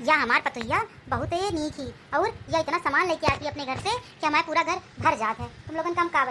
या हमार पतोहिया बहुत ही नीक ही और यह इतना सामान लेके आती है अपने घर से कि हमारा पूरा घर भर जात है। तुम लोगन कम का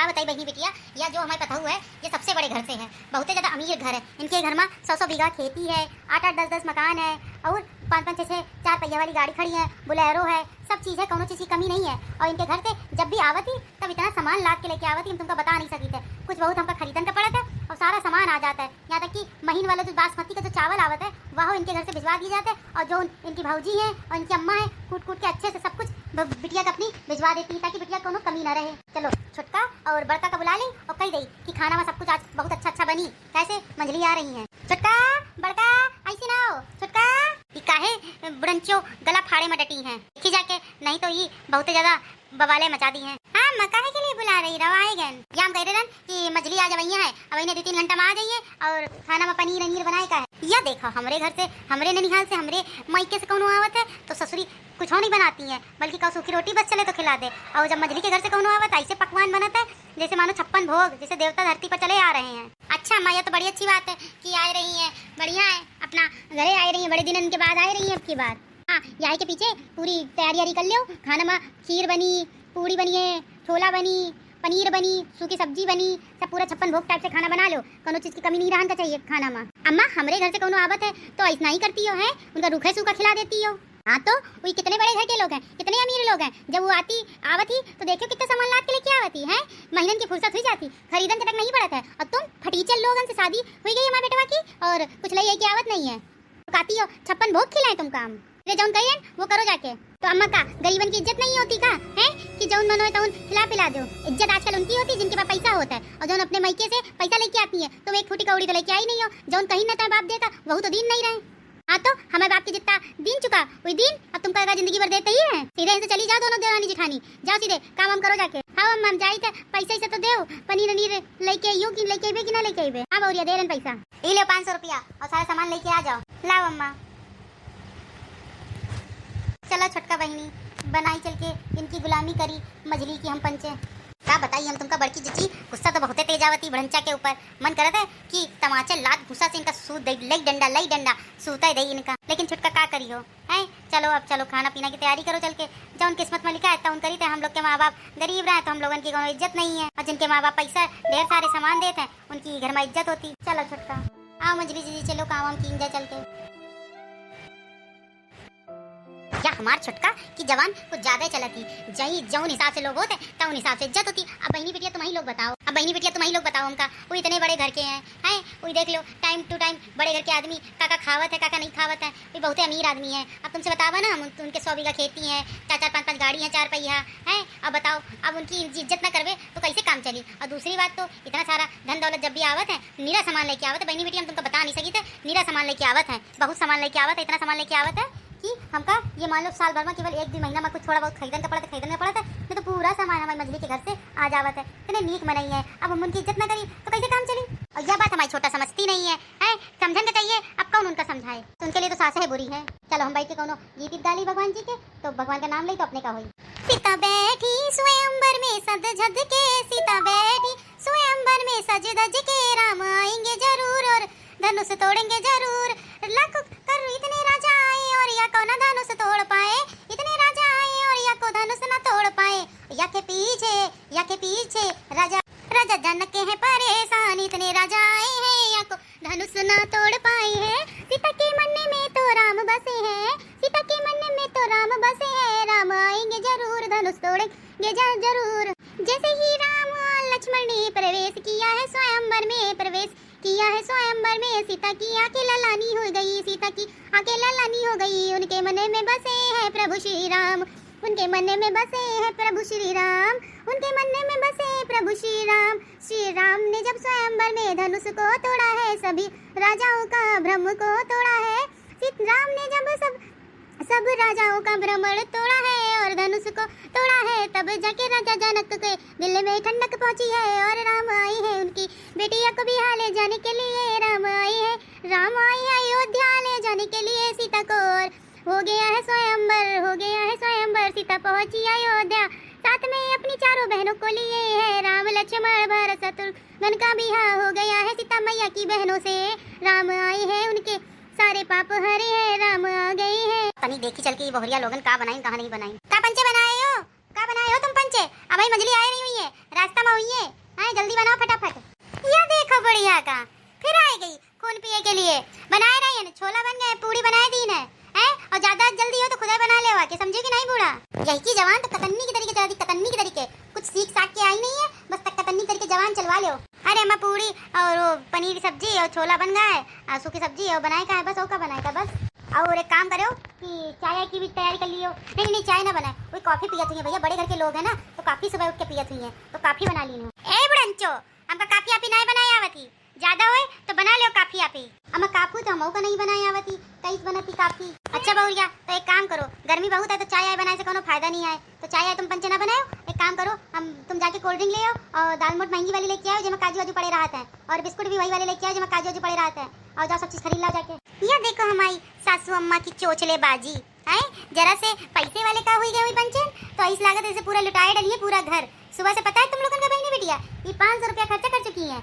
बताई बहनी बिटिया, या जो हमारे पता हुआ है ये सबसे बड़े घर से है, बहुत ही ज्यादा अमीर घर है। इनके घर में 100-100 बीघा खेती है, 8-8 10-10 मकान है और 5-5 6-6 4 पहिया वाली गाड़ी खड़ी है, बुलेरो है, सब चीज़ है, कोनो चीज़ की कमी नहीं है। और इनके घर से जब भी आवती तब इतना सामान लाद के लेके आवती, हम तुमको बता नहीं सकी थे। कुछ बहुत हमका खरीदन का पड़ा था और सारा सामान आ जाता है। यहाँ तक कि महीन वाला जो बासमती का जो चावल आवत है वह इनके घर से भिजवा दिए जाते हैं। और जो इनकी भाऊजी है और इनकी अम्मा है कूट कूट के अच्छे से सब कुछ बिटिया का अपनी भिजवा देती है ताकि बिटिया कोनो कमी ना रहे। चलो छोटका और बड़का का बुला ली और कही गई कि खाना में सब कुछ आज बहुत अच्छा बनी, कैसे मंझली आ रही है। छोटका बड़का ऐसी ना हो, छोटका काहे बुढ़ंचो गला फाड़े में डटी हैं, देखी जाके नहीं तो ये बहुत ज्यादा बवाले मचा दी हैं। हाँ मकाहे के लिए बुला रही रहो आएगन, या हम कह रहे कि मछली आ जावैया है, अब इन्हें 2-3 घंटा में आ जाइए और खाना में पनीर अनीर बनाए का है। या देखो हमरे घर से, हमरे ननिहाल से, हमरे मायके से कौनो आवत है तो ससुरी कुछ नहीं बनाती है, बल्कि कौ सूखी रोटी बस चले तो खिला दे। और जब मछली के घर से कौनो आवत ऐसे पकवान बनता है जैसे मानो 56 भोग, जैसे देवता धरती पर चले आ रहे हैं। अच्छा माँ, यह तो बड़ी अच्छी बात है कि आ रही है, बढ़िया है, अपना घरे आ रही है, बड़े दिन के बाद आ रही है अब की बार। हाँ यहाँ के पीछे पूरी तैयारी कर लो, खाना में खीर बनी, पूरी बनी है, छोला बनी, पनीर बनी, सूखी सब्जी बनी, सब पूरा 56 भोग टाइप से खाना बना लो, कोनो चीज की कमी नहीं रहना चाहिए खाना में। अम्मा हमरे घर से कोनो आवत है तो ऐसा ही करती हो है, उनका रूखा सूखा खिला देती हो। हाँ तो वही कितने बड़े घर के लोग हैं, कितने अमीर लोग हैं, जब वो आवती तो देखो कितना सामान लाद के लेके आवती है, महीनन की फुर्सत हुई जाती, खरीदन तक नहीं पड़ता है। और तुम फटीचल लोगन से शादी हुई गई हमारे बेटवा की और कुछ ले के आवत नहीं है, कहती हो 56 भोग खिलाए तुम काम जौन कहिए वो करो जाके। तो अम्मा का गरीबन की इज्जत नहीं होती का है कि जौन मन हो तो खिला पिला दो। इज्जत आजकल उनकी होती जिनके पास पैसा होता है, और जौन अपने मायके से पैसा लेके आती है तो एक फूटी कौड़ी तो लेके आई नहीं हो, जौन कहीं ना बाप देता वह तो दिन नहीं रहे। हाँ तो हमें बाप की जितना दिन चुका वही दिन अब तुम कहेगा जिंदगी भर देते ही है। सीधे से चली जाओ दोनों देवरानी जिठानी, जाओ सीधे काम हम करो जाके। हाँ अम्मा हम जाई थे, पैसा से तो दे, पनीर अनीर लेके आइयो कि लेके आइबे कि ना लेके आइबे। हाँ बौरिया दे रहे पैसा, ये लो 500 रुपया और सारा सामान लेके आ जाओ। लाओ अम्मा। चलो छोटका बहनी बनाई चल के इनकी गुलामी करी मछली की हम पंचे। क्या बताइए हम तुमका बड़की जीजी, गुस्सा तो बहुत तेज आवती भड़ंचा के ऊपर, मन करता है कि तमाचा लात गुस्सा से इनका सूत दे, लई डंडा सूता दे इनका। लेकिन छुटका क्या करियो है, चलो अब चलो खाना पीना की तैयारी करो चल के, जौन किस्मत में लिखा है तो करी थे। हम लोग के माँ बाप गरीब रहे तो हम लोगन की कोई इज्जत नहीं है, और जिनके माँ बाप पैसा ढेर सारे सामान देते हैं उनकी घर में इज्जत होती। चलो छुटका आओ मछली जीजी, चलो काम हम कीन जाए चल के। या हमार छुटका की जवान कुछ ज्यादा चलती, जई जौन हिसाब से लोग होते तो उन हिसाब से इज्जत होती। अब बहनी बिटिया तुम्हारी लोग बताओ हमका, वो इतने बड़े घर के हैं वही देख लो टाइम टू टाइम बड़े घर के आदमी काका खावत है काका नहीं खावत है, वो बहुत अमीर आदमी है। अब तुमसे बतावा ना, उनके 100 बीघा खेती है, 4-4 5-5 गाड़ी है, 4 पहिया है। अब बताओ अब उनकी इज्जत ना करवे तो कैसे काम चली। और दूसरी बात तो इतना सारा धन दौलत जब भी आवत है, नीरा सामान लेके आवत है। बहनी बिटिया हम तुमको बता नहीं सकी थे, नीरा सामान लेके आवत है, बहुत सामान लेके आवत है, इतना सामान लेके आवत है कि हमका ये मान लो साल भर में केवल 1-2 महीना में कुछ थोड़ा बहुत खरीदने का पड़ा था, नहीं तो पूरा सामान हमारी मछली के घर से आ जावत है। इतने नीक मनाई है, अब हम उनकी इज्जत ना करी तो कैसे काम चली। और यह बात हमारी छोटा समझती नहीं है, समझन का चाहिए, अब कौन उनका समझाए, तो उनके लिए तो सास है बुरी है। चलो हम बैठ के कोनो गीत गाली भगवान जी के, तो भगवान का नाम ले तो अपने का हुई। सीता बैठी स्वयंवर में सज धज के, सीता बैठी स्वयंवर में सज धज के, राम आएंगे जरूर और धनुष तोड़ेंगे जरूर। लाखों कर इतने राजा आए और या को ना धनुष तोड़ पाए, इतने राजा आए और या को धनुष ना तोड़ पाए। या के पीछे राजा जनक के हैं परेशान, इतने राजा आए हैं या को धनुष ना तोड़ पाए हैं। सीता के मन में तो राम बसे हैं, सीता के मन में तो राम बसे हैं, राम आएंगे जरूर धनुष तोड़ेंगे जरूर। जैसे ही राम और लक्ष्मण ने प्रवेश किया है स्वयंवर में, प्रवेश किया है स्वयंवर में, सीता की आंखें ललानी हो गई, सीता की आंखें ललानी हो गई। उनके मन में बसे हैं प्रभु श्री राम, उनके मन में बसे हैं प्रभु श्री राम, उनके मन में बसे प्रभु श्री राम। श्री राम ने जब स्वयंवर में धनुष को तोड़ा है, सभी राजाओं का भ्रम को तोड़ा है। राम ने जब सब राजाओं का भ्रमण तोड़ा है और धनुष को तोड़ा है, तब जाके राजा जनक के दिल में ठंडक पहुंची है। और राम आई है उनकी बेटिया को बिहार ले जाने के लिए, राम आई है अयोध्या ले जाने के लिए सीता को। और हो गया है स्वयंवर, सीता पहुंची अयोध्या, साथ में अपनी चारों बहनों को लिए है। राम लक्ष्मण भरत शत्रुघ्न का बिहार हो गया है सीता मैया की बहनों से। राम आए हैं उनके सारे पाप हरे हैं, राम आ गए तनी देखी चल के बहुरिया लोगन का बनाई कहाँ नहीं बनाई। का पंचे बनाए हो, का बनाए हो तुम पंचे? अब भाई मंजली आई नहीं हुई है, रास्ता में हुई है। हाँ जल्दी बनाओ फटाफट। यह देखो बढ़िया का फिर आई गई खून पिए के लिए। बनाए रही है, छोला बन गए, पूरी बनाए दी है और ज्यादा जल्दी हो तो खुदा बना ले आके, समझे कि नहीं बूढ़ा? यही की जवान तो कतन्नी की तरीके चला दी, कतन्नी की तरीके कुछ सीख साख के आई नहीं है, बस तक कतन्नी तरीके जवान चलवा लो। अरे अम्मा पूरी और वो पनीर की सब्जी और छोला बन गया है, सूखी सब्जी और बनाए का है बस, और का बनाए का बस। और एक काम करो कि चाय की भी तैयारी कर लियो। नहीं नहीं चाय ना बनाए, कोई कॉफी पियत हुई है भैया, बड़े घर के लोग हैं ना तो काफी सुबह उठ के पियत हुई है, तो काफी बना ली। ए बुढ़ंचो हमका काफी आपी नहीं बनाया आवती, ज्यादा होए तो बना लो काफी आपी। अम्मा काफू तो हमको नहीं बनाया आवती, कई बनती काफी। अच्छा बहुरिया तो एक काम करो, गर्मी बहुत है तो चाय आए बनाए से कोनो फायदा नहीं है, तो चाय आए तुम पंचे ना बनाओ। एक काम करो तुम जाके कोल्ड ड्रिंक ले आओ और दाल मोट महंगी वाली लेके आओ जिसमें काजू वाजू पड़े रहते हैं, और बिस्कुट भी वही वाले लेके आओ जिसमें काजू वाजू पड़े रहते हैं, और जाओ सब चीज खरीद लाओ जाके। ये देखो हमारी सासू अम्मा की चोचले बाजी है, जरा से पैसे वाले का हुई गए पंचन तो इस लागत ऐसे पूरा लुटाए डलिए पूरा घर। सुबह से पता है तुम लोगों का बहनी बिटिया ये 500 रुपया खर्चा कर चुकी है,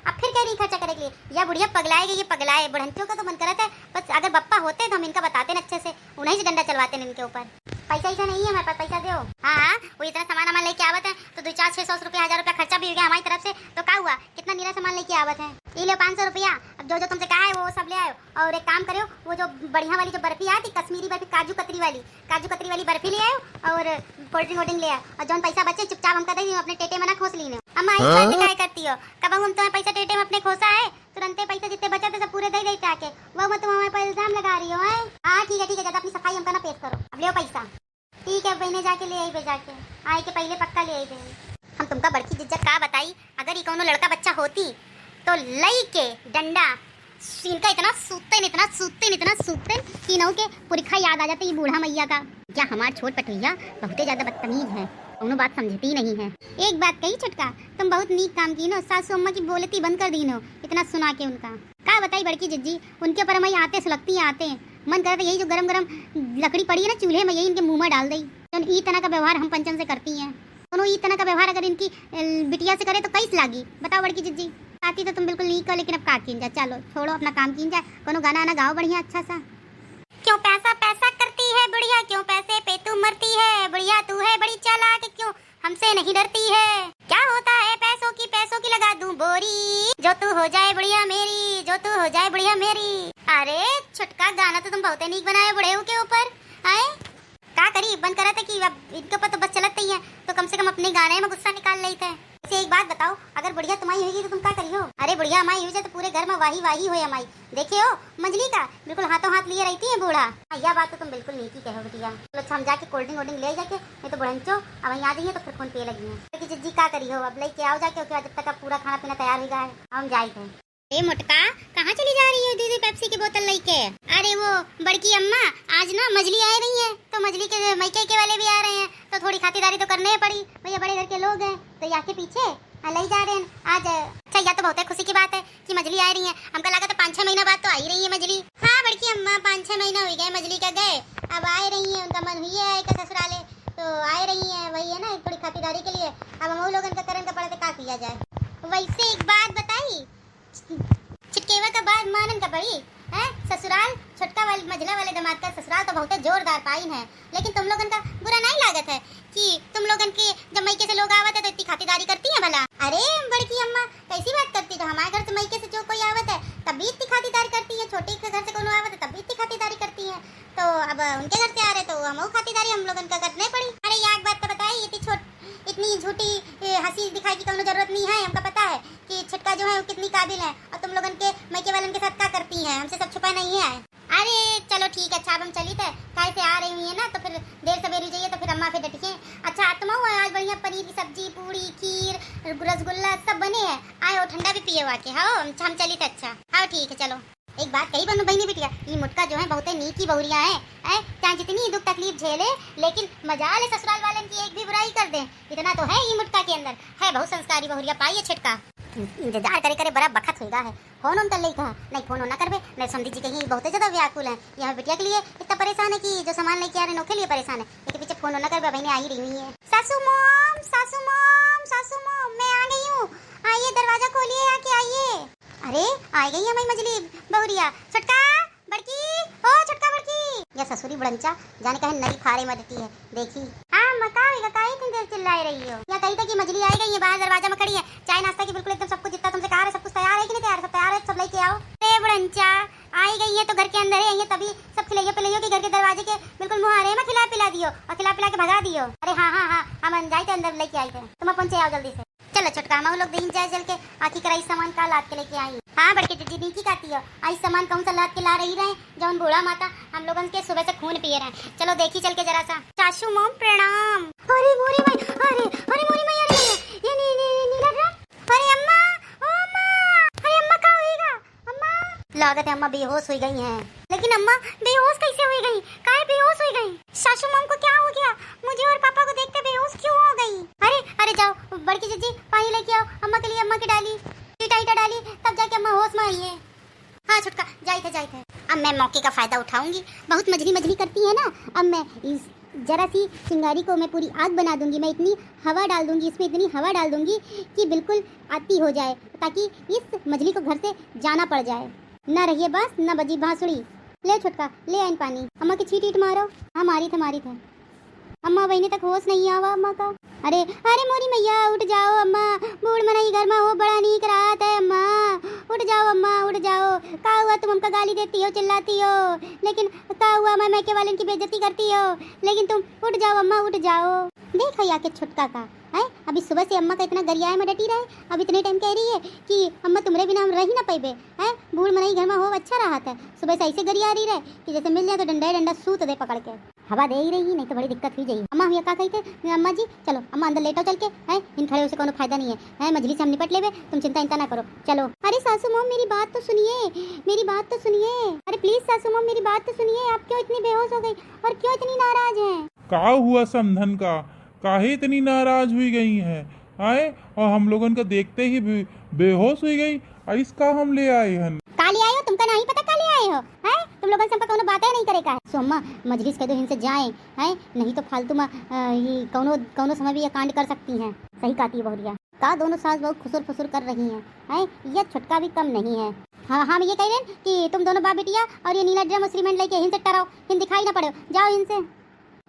अब फिर कह रही खर्चा करे के लिए। या बुढ़िया पगलाएगी, ये पगलाए बुढ़ंतियों का तो मन करता है बस अगर बप्पा होते तो हम इनका बताते न अच्छे से, उन्हीं से डंडा चलवाते हैं इनके ऊपर। पैसा ऐसा नहीं है हमारे पास, पैसा दो। हाँ वो इतना सामान वामान लेके आवत है तो 200-400-600 रुपया 1000 रुपया खर्चा भी हो गया हमारी तरफ से, तो क्या हुआ कितना नीरा सामान लेके आवत है। ये लो 500 रुपया, अब जो जो तुमसे कहा है वो सब ले आयो। और एक काम करो वो जो बढ़िया वाली जो बर्फी आती कश्मीरी बर्फी काजू कतरी वाली बर्फी ले आयो और कोल्ड ड्रिंक ले आयो, और जो पैसा बचे चुपचाप हमका दे दियो, अपने टेटे में ना खोस ली। अम्मा ऐसा क्या करती हो, कब हम तुम्हें पैसा टेटे में अपने खोसा है, तुरंत पैसा जितने बचे थे सब पूरे दे देते आके, वो मैं तुम हमारे पर इल्जाम लगा रही हो। हाँ ठीक है ज्यादा अपनी सफाई हमका ना पेश करो, अब ले पैसा। ठीक है बहने जाके ले आई, जाके आए के पहले पक्का ले आई बहन। हम तुमका बड़की जिज्जत का बताई, अगर ये कोनो लड़का बच्चा होती तो लई के डंडा इनका इतना सूतते कि नौ के पुरखा याद आ जाते ये बूढ़ा मैया का। क्या हमार छोट पटुइया बहुत ज्यादा बदतमीज है, उन्होंने बात समझती नहीं है। एक बात कही छटका तुम बहुत नीक काम की नो, सासू अम्मा की बोलती बंद कर दी नो इतना सुना के उनका। का बताई बड़की जिज्जी उनके ऊपर मैं आते सुलगती आते मन करता यही जो गरम गरम लकड़ी पड़ी है ना चूल्हे में, यही इनके मुंह में डाल दी। तो ई तरह का व्यवहार हम पंचम से करती हैं, दोनों ई तरह का व्यवहार अगर इनकी बिटिया से करे तो कैसे लागी बताओ बड़की जिज्जी। आती तो तुम बिल्कुल नहीं कर, लेकिन अब का कीन जा, चलो छोड़ो अपना काम कीन जा, कोनो गाना आना गाओ बढ़िया अच्छा सा। क्यों पैसा पैसा करती है बुढ़िया, क्यों पैसे पे तू मरती है बुढ़िया, तू है बड़ी चालाक क्यों हमसे नहीं डरती है। क्या होता है पैसों की लगा दूं बोरी, जो तू हो जाए बुढ़िया मेरी, जो तू हो जाए बुढ़िया मेरी। अरे छुटका गाना तो तुम बहुत नीक बनाए बुढ़े के ऊपर आए, क्या करी बंद करा था कि अब इनके ऊपर तो बस चलते ही है, तो कम से कम अपने गाने में गुस्सा निकाल रही थे। इसे एक बात बताओ अगर बुढ़िया तुम्हारी होगी तो तुम क्या करी हो? अरे बुढ़िया हमारी हुई तो पूरे घर में वाही हो हमारी, देखे हो मंजली का बिल्कुल हाथों हाथ लिए रहती है बूढ़ा। यह बात तो तुम बिल्कुल नहीं की कहो बिटिया, चलो हम जाके कोल्ड ड्रिंक ले जाके, नहीं तो बुढ़ंचो अब यहाँ आ जाइए तो फिर फोन पे लगी है। जिज्जी क्या करी हो, अब लेके आओ जाके, जब तक पूरा खाना पीना तैयार हो गया है हम जाए। ए मोटका कहाँ चली जा रही है दीदी पेप्सी की बोतल लेके? अरे वो बड़की अम्मा आज ना मछली आ रही है, तो मछली के मैके के वाले भी आ रहे हैं, तो थोड़ी खातिरदारी तो करने ही पड़ी भैया, बड़े घर के लोग हैं तो यहाँ के पीछे ले जा रहे हैं आज। अच्छा यह तो बहुत खुशी की बात है कि मछली आ रही है, हमको लगा था 5-6 महीना बाद तो आ ही रही है मछली। हाँ बड़की अम्मा 5-6 महीना हो गए मछली का गए, अब आ रही है, उनका मन हुई है का ससुराले तो आ रही है, वही है ना थोड़ी खातिरदारी के लिए। अब हम लोग इनका करन का पड़े तो क्या किया जाए। वैसे एक बात बताई छिटकेवा का बाद मानन का बड़ी है, ससुराल छोटका वाले मझला वाले दामाद का ससुराल तो बहुत जोरदार पाइन है, लेकिन तुम लोगन का बुरा नहीं लागत है कि तुम लोगन के जब मैके से लोग आवत है तो इतनी खातिरदारी करती है भला। अरे बड़की अम्मा कैसी बात करती, तो हमारे घर से मैके से जो कोई आवत है तब भी इतनी खातिरदारी करती है, छोटे के घर से कोनो आवत है तब भी इतनी खातिरदारी करती है, तो अब उनके घर से आ रहे तो हम खातिरदारी हम लोगन का करने पड़ी। अरे एक बात तो बताई इतनी झूठी हंसी दिखाई की कोनो जरूरत नहीं है, हमको पता है कि छिटका जो है वो कितनी काबिल है, और तुम लोगन के मैके वालन के साथ क्या करती हैं, हमसे सब छुपा नहीं है। अरे चलो ठीक है, अच्छा अब हम चली थे काय से आ रही हुई है ना, तो फिर देर सवेरी जाइए तो फिर अम्मा फिर डटिए। अच्छा तुम आज बढ़िया पनीर की सब्जी पूरी खीर रसगुल्ला सब बने हैं, आए हो ठंडा भी पिए वाके। हाँ हम चली थे। अच्छा हाँ ठीक है चलो। एक बात कही बनो बहनी बिटिया, ये मुटका जो है बहुत नीकी बहुरिया है, चाहे जितनी दुख तकलीफ झेले लेकिन मजाल ससुराल वाले की एक भी बुराई कर दे, इतना तो है ये मुटका के अंदर है, बहुत संस्कारी बहुरिया पाई है छिटका। इंतजार करे करे बड़ा बखत होगा है, फोन उन कर ले कहा नहीं फोन ना करबे नहीं, समझी जी कहीं बहुत ज्यादा व्याकुल है यहाँ बिटिया के लिए, इतना परेशान है कि जो सामान लेके आ रहे नौके लिए परेशान है, इसके पीछे फोन ना करबे बहने आ ही रही है। सासू मॉम सासू मॉम सासू मॉम मैं आ गई हूँ, आइए दरवाजा खोलिए आके आइए। अरे आ गई है हमारी मछली बहुरिया, छटका बड़की ओ छटका बड़की, या ससुरी बुढ़ंचा जाने कहे नई फाड़े मरती है। देखी हाँ मकाई काई इतनी देर चिल्लाई रही हो? या कही था कि मछली आई गई है, बाहर दरवाजा में खड़ी है, चाय नाश्ता की बिल्कुल एकदम सब कुछ जितना तुमसे कहा है सब कुछ तैयार है कि नहीं तैयार? सब तैयार है, सब लेके आओ। अरे बुढ़ंचा आई गई है तो घर के अंदर है, तभी सब खिलाइयो पिलाइयो कि घर के दरवाजे के बिल्कुल मुहारे में खिला पिला दियो और खिला पिला के भगा दियो। अरे हाँ हाँ हाँ हम जाए थे अंदर लेके आई थे, तुम पहुंचे आओ जल्दी से। चलो छोटका हम लोग दिन जाए जल के आखिर कराई सामान का लाद के लेके आई। हाँ बड़के जीजी नीची खाती हो आई सामान कौन सा लाद के ला रही रहे जौन बूढ़ा माता हम लोगों के सुबह से खून पिए रहे। चलो देखी चल के जरा सा। चाचू मोम प्रणाम। अरे मोरी माई, अरे मोरी माई, अरे ये नीला ड्रम, अरे अम्मा, ओ अम्मा, अरे अम्मा का होएगा अम्मा? लागत है अम्मा बेहोश हो गई हैं। लेकिन अम्मा बेहोश कैसे हो गई? काहे बेहोश हो गई? सासू मॉम को क्या हो गया? मुझे और पापा को देखते बेहोश क्यों हो गई? अरे जाओ बड़की जीजी पानी लेके आओ अम्मा के लिए। अम्मा की डाली ईटा डाली तब जाके अम्मा होश में आई है। हाँ छुटका जाए थे। अब मैं मौके का फायदा उठाऊंगी, बहुत मजली करती है ना। अब मैं इस जरा सी चिंगारी को मैं पूरी आग बना दूंगी। मैं इतनी हवा डाल दूंगी, इसमें इतनी हवा डाल दूंगी कि बिल्कुल आती हो जाए, ताकि इस मछली को घर से जाना पड़ जाए। ना रहिए बस ना बजी बांसुरी। ले छुटका ले आइन पानी। अम्मा की छीट मारो। हाँ मारी थे। अम्मा वहीने तक होश नहीं आवा अम्मा का। अरे मोरी मैया उठ जाओ अम्मा, बूढ़ मनाई घर में हो बड़ा नीक रात है अम्मा, उठ जाओ अम्मा उठ जाओ। का हुआ तुम हमका गाली देती हो, चिल्लाती हो, लेकिन का हुआ मैं मैके वाले की बेइज्जती करती हो, लेकिन तुम उठ जाओ अम्मा उठ जाओ। देखो या के छुटका का है अभी सुबह से अम्मा का इतना गरियाए में डटी रहे, अब इतने टाइम कह रही है कि अम्मा तुम्हारे बिना हम रह ही ना पैबे है। बूढ़ मनाई घर में हो अच्छा रहा था, सुबह से ऐसे गरिया रही रहे कि जैसे मिल जाए तो डंडा सूत दे पकड़ के। हवा दे ही रही नहीं तो बड़ी दिक्कत हुई जाएगी। अम्मा भैया का कही थे अम्मा जी चलो अम्मा अंदर लेटो चल के है, इन खड़े उसे कोनो फायदा नहीं है मछली से हम निपट लेवे, तुम चिंता ना करो चलो। अरे सासू मॉम मेरी बात तो सुनिए, अरे प्लीज सासू मॉम मेरी बात तो सुनिए। आप क्यों इतनी बेहोश हो गई और क्यों इतनी नाराज हैं? का हुआ समधन का? काहे इतनी नाराज हुई गई है आए? और हम लोगन का देखते ही बेहोश हुई गई। इसका हम ले आए हन। काले आए हो? तुमका नहीं पता काले आए हो हैं? तुम लोगों से हमका कोनो बातें नहीं करे का है। सो अम्मा मजलिस कह दो इनसे जाएं हैं, नहीं तो फालतू में ये कोनो समय भी ये कांड कर सकती हैं। सही कहती है बहुरिया का दोनों सास बहुत खुसुर फुसुर कर रही हैं यह छुटका भी कम नहीं है। हाँ हम ये कह रहे हैं कि तुम दोनों बाप बिटिया और ये नीला ड्रम सीमेंट लेके इनसे टराओ, इन दिखाई ना पड़े, जाओ इनसे।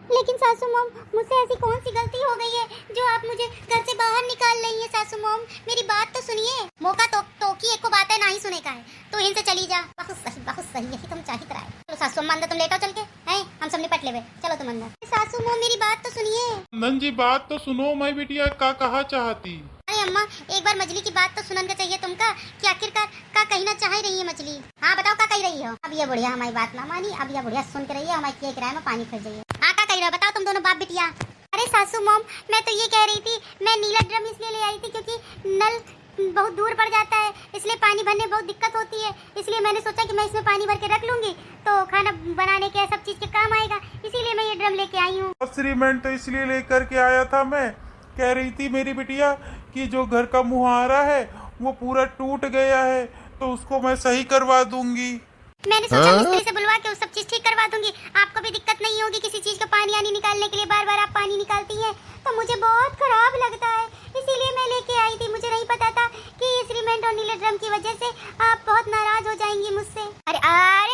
लेकिन सासू मॉम मुझसे ऐसी कौन सी गलती हो गई है जो आप मुझे घर से बाहर निकाल रही हैं? सासू मॉम मेरी बात तो सुनिए। मौका तो की एक को बात है ना ही सुने का है तो इनसे चली जा। बहुत सही यही तुम चाहिए रहा है। चलो सासू मॉम अंदर तुम लेटो चल के हैं, हम सब निपट लेवे। चलो तुम अंदर। सासू मॉम मेरी बात तो सुनिए। नंद जी बात तो सुनो, मैं बिटिया का कहा चाहती। अरे अम्मा एक बार मछली की बात तो सुनन का चाहिए तुमका कि आखिरकार का कहना चाह रही है मछली। हाँ बताओ का कह रही हो? अब ये बुढ़िया हमारी बात ना मानी, अब ये बुढ़िया सुन के रही है हमारी किए किराए में पानी फिर जाइए। हाँ का कह रही हो बताओ तुम दोनों बाप बिटिया। अरे सासू मॉम मैं तो ये कह रही थी, मैं नीला ड्रम इसलिए ले आई थी क्योंकि नल बहुत दूर पड़ जाता है, इसलिए पानी भरने बहुत दिक्कत होती है, इसलिए मैंने सोचा कि मैं इसमें पानी भर के रख लूंगी तो खाना बनाने के सब चीज के काम आएगा, इसीलिए मैं ये ड्रम लेके आई हूँ। सीमेंट तो इसलिए लेकर के आया था मैं। कह रही थी मेरी बिटिया कि जो घर का मुहारा है वो पूरा टूट गया है तो उसको मैं सही करवा दूंगी। मैंने सोचा मिस्त्री से बुलवा के उस सब चीज ठीक करवा दूंगी, आपको भी दिक्कत नहीं होगी किसी चीज का पानी आनी निकालने के लिए। बार बार आप पानी निकालती हैं तो मुझे बहुत खराब लगता है, इसीलिए मैं लेके आई थी। मुझे नहीं पता था कि सीमेंट और नीले ड्रम की वजह से आप बहुत नाराज हो जाएंगी मुझसे। अरे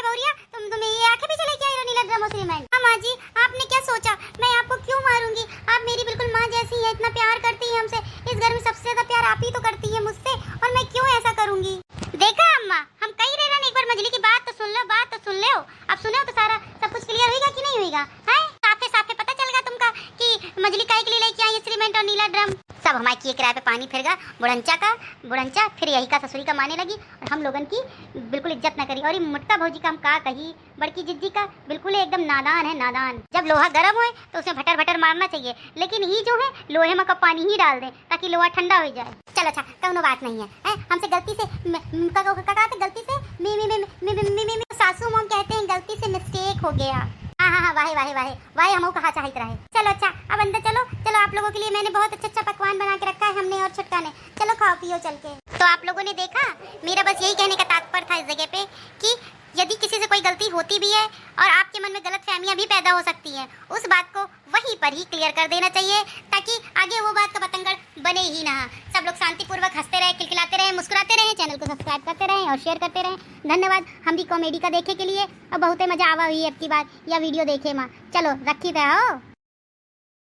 बौरिया तुम्हें ये आंखें भी चले क्या नीला ड्रम और सीमेंट? हाँ माँ जी आपने क्या सोचा मैं आपको क्यों मारूंगी? आप मेरी बिल्कुल माँ जैसी हैं, इतना प्यार करती हैं हमसे। इस घर में सबसे ज्यादा प्यार आप ही तो करती है मुझसे, और मैं क्यों ऐसा करूंगी? देखा अम्मा हम कई रहे एक बार मछली की बात तो सुन लो। अब सुनो तो सारा सब कुछ क्लियर होगा कि नहीं होगा? है साफे पता चलेगा तुमका कि मछली काहे के लिए लेके आई सीमेंट और नीला ड्रम। सब हमारे किए किराए पे पानी फिर गया। बुढ़ंचा फिर यही का ससुरी का माने लगी और हम लोगन की बिल्कुल इज्जत न करी। और ये मुटका भौजी का हम का कही, बड़की जिज्जी का बिल्कुल एकदम नादान है नादान। जब लोहा गर्म हो तो उसमें भटर भटर मारना चाहिए, लेकिन ये जो है लोहे में का पानी ही डाल दें ताकि लोहा ठंडा हो जाए। चलो अच्छा कोनो बात नहीं है हमसे गलती से सासू मॉम कहते हैं गलती से मिस्टेक हो गया। हाँ वाहे हम कहा चाहते रहे। चलो अच्छा अब अंदर चलो आप लोगों के लिए मैंने बहुत अच्छा पकवान बना के रखा है हमने और छुटका ने। चलो खाओ पियो चल के। तो आप लोगों ने देखा, मेरा बस यही कहने का तात्पर्य था इस जगह पे कि यदि किसी से कोई गलती होती भी है और आपके मन में गलतफहमियां भी पैदा हो सकती हैं, उस बात को वहीं पर ही क्लियर कर देना चाहिए ताकि आगे वो बात का बतंगड़ बने ही ना। सब लोग शांतिपूर्वक हंसते रहे, खिलखिलाते रहे, मुस्कुराते रहे, चैनल को सब्सक्राइब करते रहे। रहें और शेयर करते रहें। धन्यवाद हम भी कॉमेडी का देखे के लिए। और बहुते मजा आवा हुई अब की बार यह वीडियो देखे माँ। चलो रखी रहो।